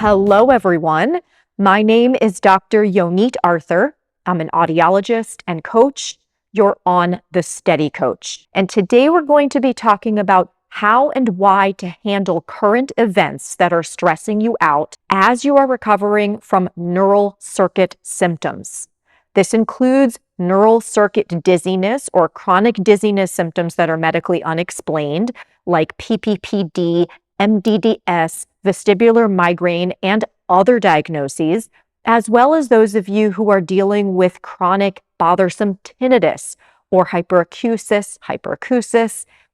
Hello, everyone. My name is Dr. Yonit Arthur. I'm an audiologist and coach. You're on the Steady Coach. And today we're going to be talking about how and why to handle current events that are stressing you out as you are recovering from neural circuit symptoms. This includes neural circuit dizziness or chronic dizziness symptoms that are medically unexplained, like PPPD, MdDS, vestibular migraine, and other diagnoses, as well as those of you who are dealing with chronic bothersome tinnitus or hyperacusis,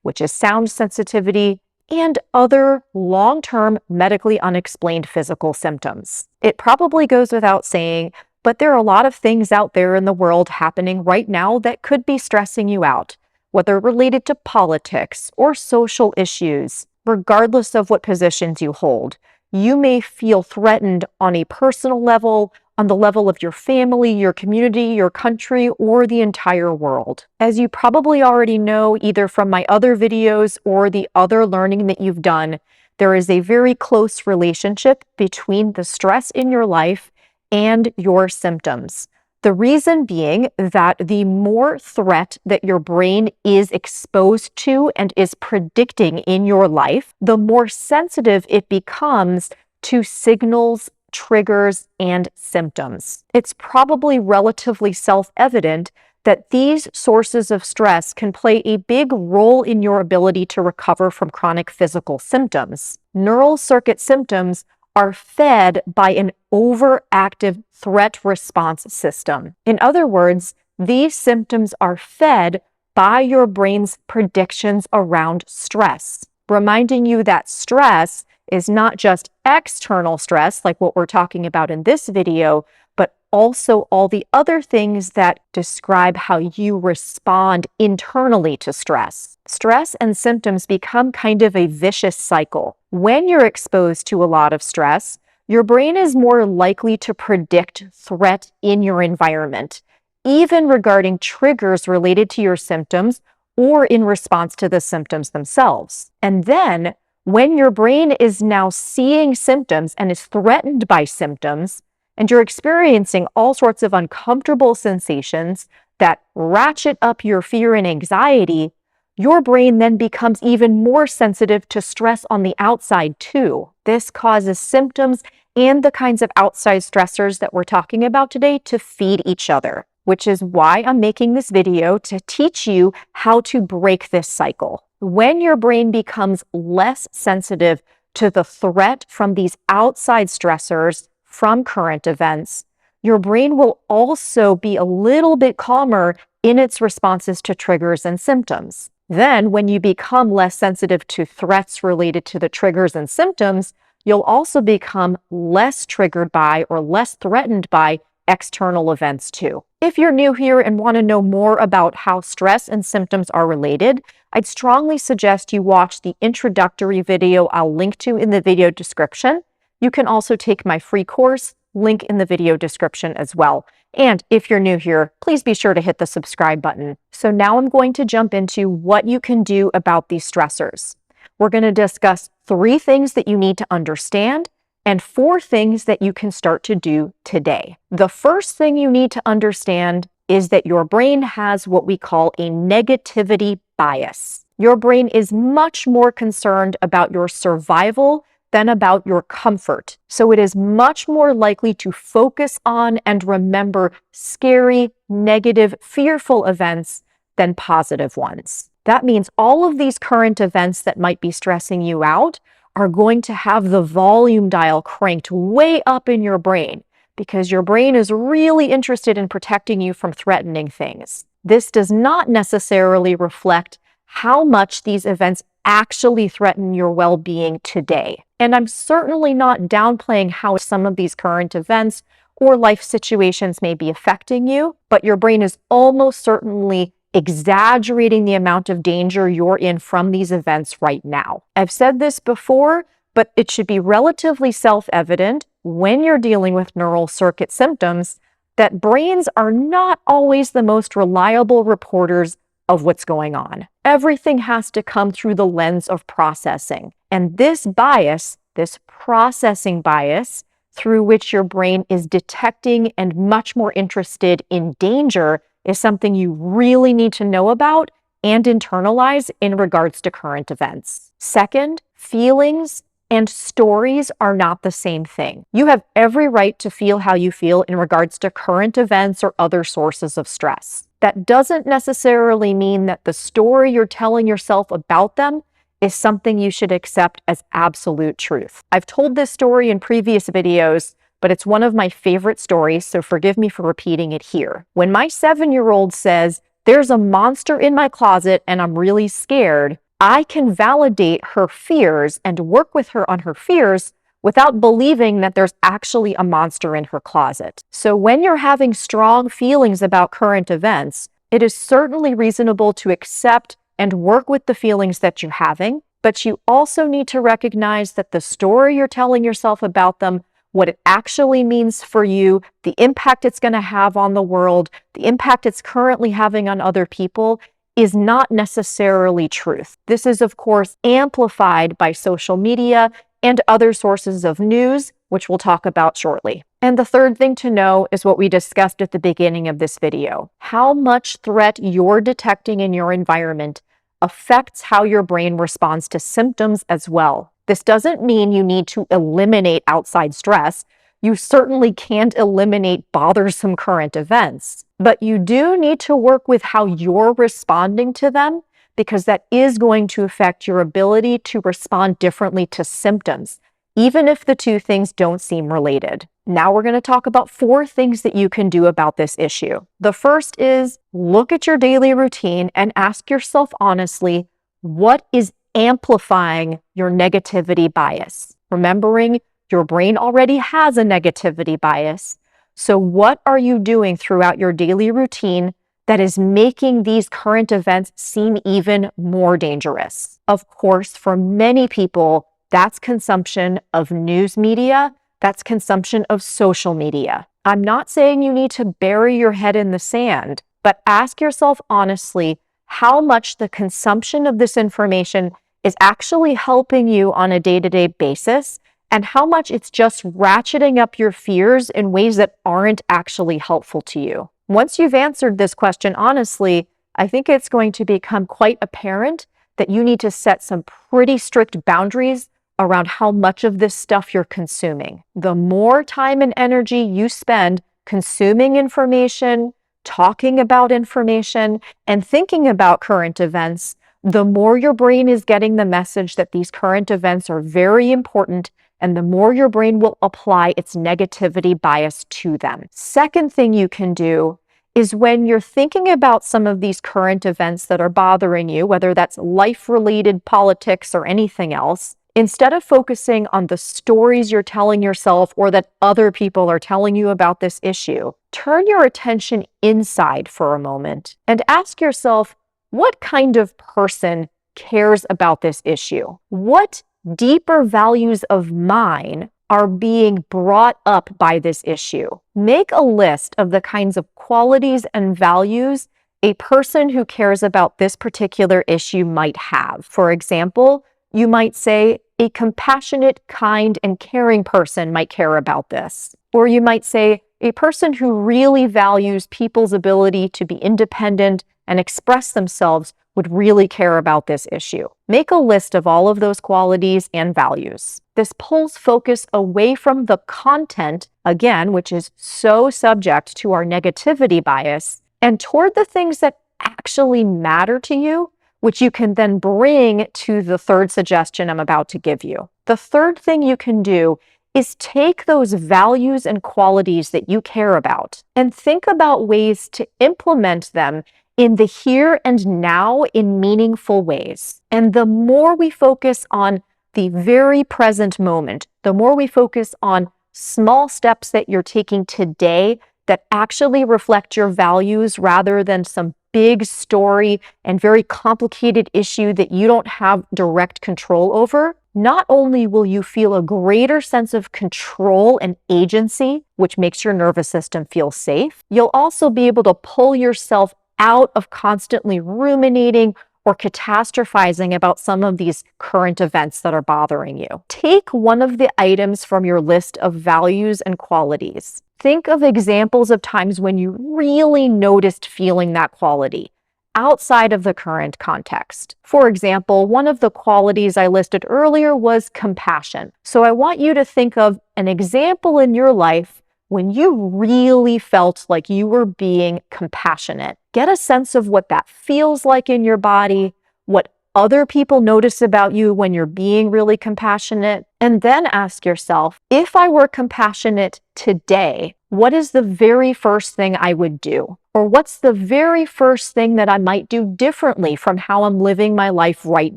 which is sound sensitivity, and other long-term medically unexplained physical symptoms. It probably goes without saying, but there are a lot of things out there in the world happening right now that could be stressing you out, whether related to politics or social issues. Regardless of what positions you hold, you may feel threatened on a personal level, on the level of your family, your community, your country, or the entire world. As you probably already know, either from my other videos or the other learning that you've done, there is a very close relationship between the stress in your life and your symptoms. The reason being that the more threat that your brain is exposed to and is predicting in your life, the more sensitive it becomes to signals, triggers, and symptoms. It's probably relatively self-evident that these sources of stress can play a big role in your ability to recover from chronic physical symptoms. Neural circuit symptoms are fed by an overactive threat response system. In other words, these symptoms are fed by your brain's predictions around stress, reminding you that stress is not just external stress, like what we're talking about in this video, but also all the other things that describe how you respond internally to stress. Stress and symptoms become kind of a vicious cycle. When you're exposed to a lot of stress, your brain is more likely to predict threat in your environment, even regarding triggers related to your symptoms or in response to the symptoms themselves. And then, when your brain is now seeing symptoms and is threatened by symptoms, and you're experiencing all sorts of uncomfortable sensations that ratchet up your fear and anxiety, your brain then becomes even more sensitive to stress on the outside too. This causes symptoms and the kinds of outside stressors that we're talking about today to feed each other, which is why I'm making this video to teach you how to break this cycle. When your brain becomes less sensitive to the threat from these outside stressors from current events, your brain will also be a little bit calmer in its responses to triggers and symptoms. Then, when you become less sensitive to threats related to the triggers and symptoms, you'll also become less triggered by or less threatened by external events too. If you're new here and want to know more about how stress and symptoms are related, I'd strongly suggest you watch the introductory video I'll link to in the video description. You can also take my free course, link in the video description as well. And if you're new here, please be sure to hit the subscribe button. So now I'm going to jump into what you can do about these stressors. We're going to discuss 3 things that you need to understand and 4 things that you can start to do today. The first thing you need to understand is that your brain has what we call a negativity bias. Your brain is much more concerned about your survival than about your comfort. So it is much more likely to focus on and remember scary, negative, fearful events than positive ones. That means all of these current events that might be stressing you out are going to have the volume dial cranked way up in your brain because your brain is really interested in protecting you from threatening things. This does not necessarily reflect how much these events actually threaten your well-being today. And I'm certainly not downplaying how some of these current events or life situations may be affecting you, but your brain is almost certainly exaggerating the amount of danger you're in from these events right now. I've said this before, but it should be relatively self-evident when you're dealing with neural circuit symptoms that brains are not always the most reliable reporters of what's going on. Everything has to come through the lens of processing. And this bias this processing bias through which your brain is detecting and much more interested in danger, is something you really need to know about and internalize in regards to current events. Second, feelings and stories are not the same thing. You have every right to feel how you feel in regards to current events or other sources of stress. That doesn't necessarily mean that the story you're telling yourself about them is something you should accept as absolute truth. I've told this story in previous videos, but it's one of my favorite stories, so forgive me for repeating it here. When my 7-year-old says, "There's a monster in my closet and I'm really scared," I can validate her fears and work with her on her fears without believing that there's actually a monster in her closet. So when you're having strong feelings about current events, it is certainly reasonable to accept and work with the feelings that you're having, but you also need to recognize that the story you're telling yourself about them, what it actually means for you, the impact it's going to have on the world, the impact it's currently having on other people, is not necessarily truth. This is, of course, amplified by social media and other sources of news, which we'll talk about shortly. And the third thing to know is what we discussed at the beginning of this video. How much threat you're detecting in your environment affects how your brain responds to symptoms as well. This doesn't mean you need to eliminate outside stress. You certainly can't eliminate bothersome current events, but you do need to work with how you're responding to them, because that is going to affect your ability to respond differently to symptoms, even if the two things don't seem related. Now we're going to talk about 4 things that you can do about this issue. The first is look at your daily routine and ask yourself honestly, what is amplifying your negativity bias? Remembering your brain already has a negativity bias. So what are you doing throughout your daily routine that is making these current events seem even more dangerous? Of course, for many people, that's consumption of news media, that's consumption of social media. I'm not saying you need to bury your head in the sand, but ask yourself honestly how much the consumption of this information is actually helping you on a day-to-day basis, and how much it's just ratcheting up your fears in ways that aren't actually helpful to you. Once you've answered this question honestly, I think it's going to become quite apparent that you need to set some pretty strict boundaries around how much of this stuff you're consuming. The more time and energy you spend consuming information, talking about information, and thinking about current events, the more your brain is getting the message that these current events are very important, and the more your brain will apply its negativity bias to them. Second thing you can do is when you're thinking about some of these current events that are bothering you, whether that's life-related politics or anything else, instead of focusing on the stories you're telling yourself or that other people are telling you about this issue, turn your attention inside for a moment and ask yourself, what kind of person cares about this issue? What deeper values of mine are being brought up by this issue? Make a list of the kinds of qualities and values a person who cares about this particular issue might have. For example, you might say a compassionate, kind, and caring person might care about this. Or you might say a person who really values people's ability to be independent and express themselves would really care about this issue. Make a list of all of those qualities and values. This pulls focus away from the content, again, which is so subject to our negativity bias, and toward the things that actually matter to you, which you can then bring to the third suggestion I'm about to give you. The third thing you can do is take those values and qualities that you care about and think about ways to implement them in the here and now in meaningful ways. And the more we focus on the very present moment, the more we focus on small steps that you're taking today that actually reflect your values rather than some big story and very complicated issue that you don't have direct control over, not only will you feel a greater sense of control and agency, which makes your nervous system feel safe, you'll also be able to pull yourself out of constantly ruminating or catastrophizing about some of these current events that are bothering you. Take one of the items from your list of values and qualities. Think of examples of times when you really noticed feeling that quality outside of the current context. For example, one of the qualities I listed earlier was compassion. So I want you to think of an example in your life when you really felt like you were being compassionate. Get a sense of what that feels like in your body, what other people notice about you when you're being really compassionate, and then ask yourself, if I were compassionate today, what is the very first thing I would do? Or what's the very first thing that I might do differently from how I'm living my life right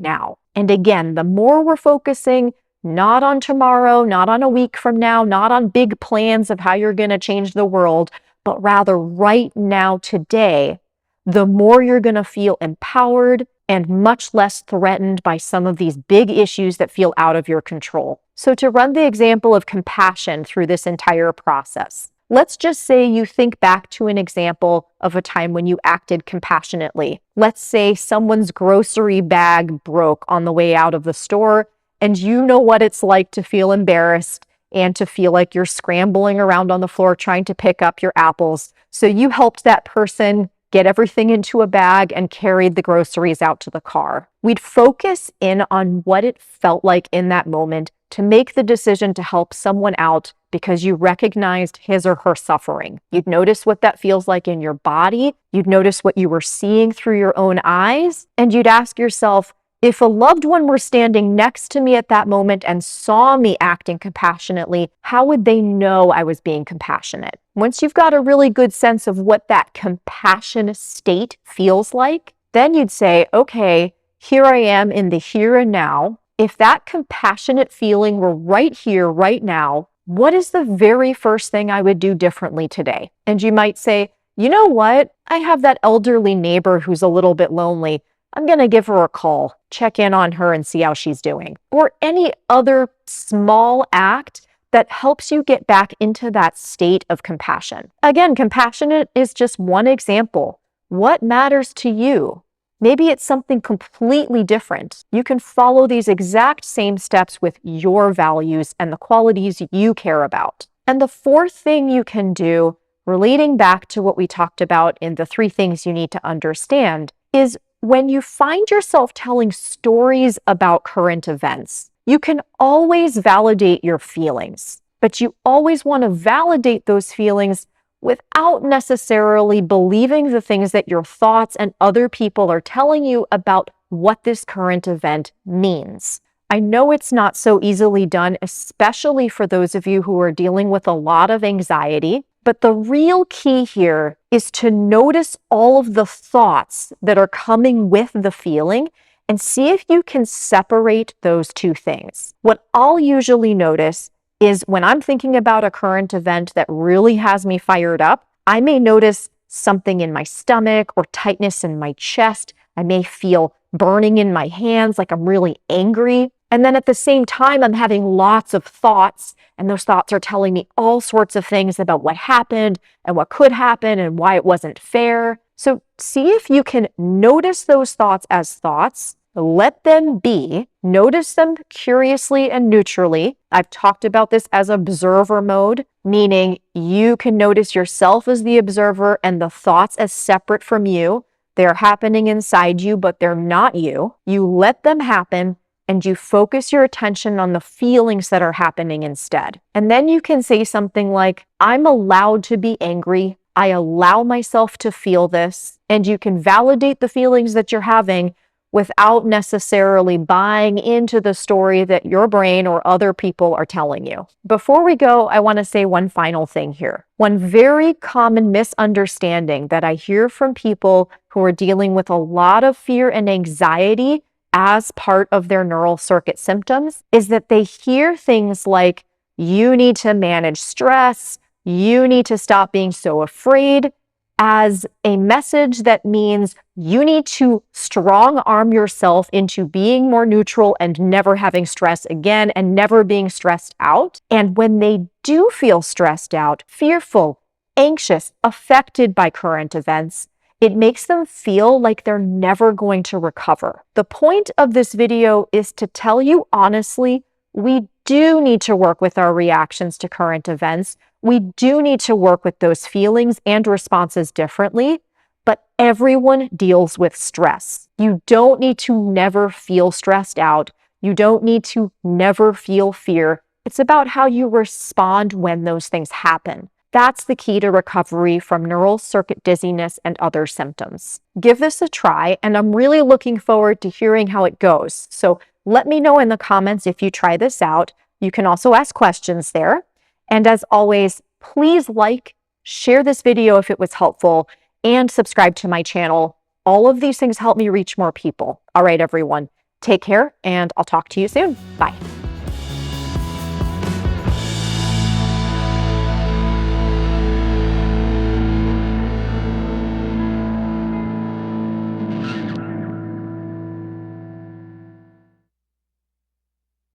now? And again, the more we're focusing not on tomorrow, not on a week from now, not on big plans of how you're going to change the world, but rather right now, today, the more you're going to feel empowered and much less threatened by some of these big issues that feel out of your control. So to run the example of compassion through this entire process, let's just say you think back to an example of a time when you acted compassionately. Let's say someone's grocery bag broke on the way out of the store, and you know what it's like to feel embarrassed and to feel like you're scrambling around on the floor trying to pick up your apples. So you helped that person get everything into a bag and carried the groceries out to the car. We'd focus in on what it felt like in that moment to make the decision to help someone out because you recognized his or her suffering. You'd notice what that feels like in your body. You'd notice what you were seeing through your own eyes. And you'd ask yourself, if a loved one were standing next to me at that moment and saw me acting compassionately, how would they know I was being compassionate? Once you've got a really good sense of what that compassion state feels like, then you'd say, okay, here I am in the here and now. If that compassionate feeling were right here, right now, what is the very first thing I would do differently today? And you might say, you know what? I have that elderly neighbor who's a little bit lonely. I'm going to give her a call, check in on her and see how she's doing. Or any other small act that helps you get back into that state of compassion. Again, compassionate is just one example. What matters to you? Maybe it's something completely different. You can follow these exact same steps with your values and the qualities you care about. And the fourth thing you can do, relating back to what we talked about in the 3 things you need to understand, is when you find yourself telling stories about current events, you can always validate your feelings, but you always want to validate those feelings without necessarily believing the things that your thoughts and other people are telling you about what this current event means. I know it's not so easily done, especially for those of you who are dealing with a lot of anxiety. But the real key here is to notice all of the thoughts that are coming with the feeling and see if you can separate those 2 things. What I'll usually notice is when I'm thinking about a current event that really has me fired up, I may notice something in my stomach or tightness in my chest. I may feel burning in my hands, like I'm really angry. And then at the same time, I'm having lots of thoughts, and those thoughts are telling me all sorts of things about what happened and what could happen and why it wasn't fair. So see if you can notice those thoughts as thoughts, let them be, notice them curiously and neutrally. I've talked about this as observer mode, meaning you can notice yourself as the observer and the thoughts as separate from you. They're happening inside you, but they're not you. You let them happen, and you focus your attention on the feelings that are happening instead. And then you can say something like, I'm allowed to be angry. I allow myself to feel this. And you can validate the feelings that you're having without necessarily buying into the story that your brain or other people are telling you. Before we go, I want to say one final thing here. One very common misunderstanding that I hear from people who are dealing with a lot of fear and anxiety as part of their neural circuit symptoms is that they hear things like, you need to manage stress, you need to stop being so afraid, as a message that means you need to strong arm yourself into being more neutral and never having stress again and never being stressed out. And when they do feel stressed out, fearful, anxious, affected by current events, It makes them feel like they're never going to recover. The point of this video is to tell you honestly, we do need to work with our reactions to current events. We do need to work with those feelings and responses differently, but everyone deals with stress. You don't need to never feel stressed out. You don't need to never feel fear. It's about how you respond when those things happen. That's the key to recovery from neural circuit dizziness and other symptoms. Give this a try, and I'm really looking forward to hearing how it goes. So let me know in the comments if you try this out. You can also ask questions there. And as always, please like, share this video if it was helpful, and subscribe to my channel. All of these things help me reach more people. All right, everyone, take care, and I'll talk to you soon. Bye.